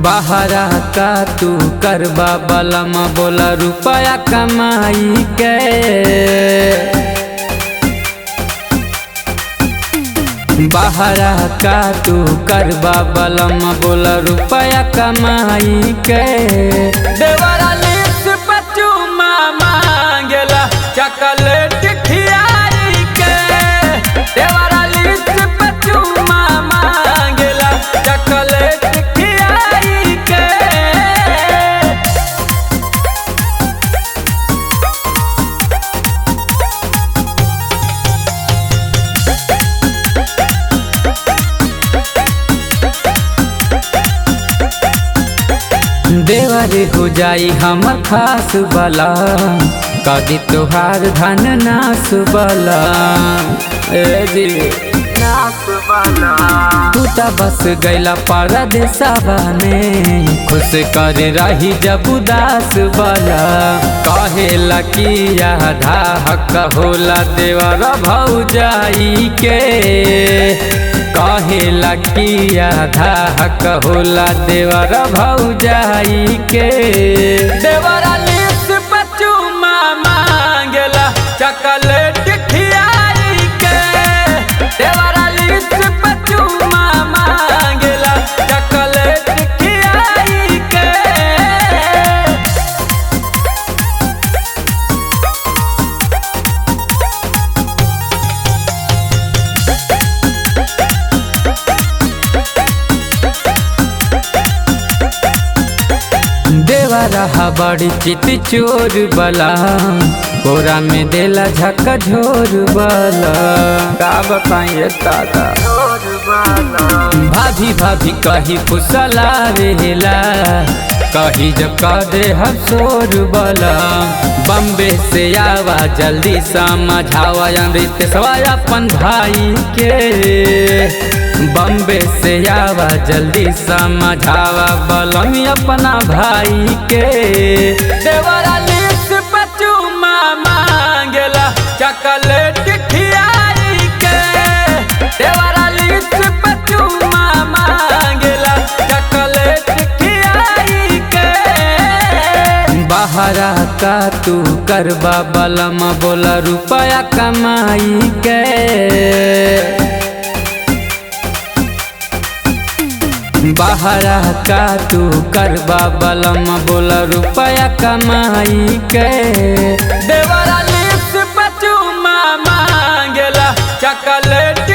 बहरा का तू करबा बलम बोला रुपया कमाई के। बहरा का तू करबा बलम बोला रुपया कमाई के। देवरा लिप्स पे चुम्मा मांगेला चॉकलेट खियाई के। देवरा लिप्स पे चुम्मा मांगेला चॉकलेट खियाई के। देवरे हो जाई हमर खास बला कदी तोहार धन नास बला। ए जी तू त बस गैला परदेसवा में खुश कर रही जब उदास बला। कहेला कि आधा हक होला देवर भौजाई के। कहेला कि आधा हक होला देवर भौजाई के। देवरा लिप्स पे चुम्मा मांगेला चॉकलेट खियाई के। देवरा लिप्स पे चुम्मा मांगेला चॉकलेट खियाई के। देवरा बड़ी चित चोर बला कोरा में देला झका झोर बला। का बताइए दादा भाभी भाभी कही फुसला रेला कही जब का दे हम शोर बला। बम्बे से आवा जल्दी समझावा अमृत सवाय अपन भाई के। बम्बे से आवा जल्दी समझावा बलम अपना भाई के। देवरा लिप्स पे चुम्मा मांगेला चॉकलेट खियाई के। देवरा लिप्स पे चुम्मा मांगेला चॉकलेट खियाई के। बहरा का तू करबा बलम बोला रुपया कमाई के। बहरा का तू करबा बलम बोला रुपया कमाई के। देवरा लिप्स पे चुम्मा मांगेला चॉकलेट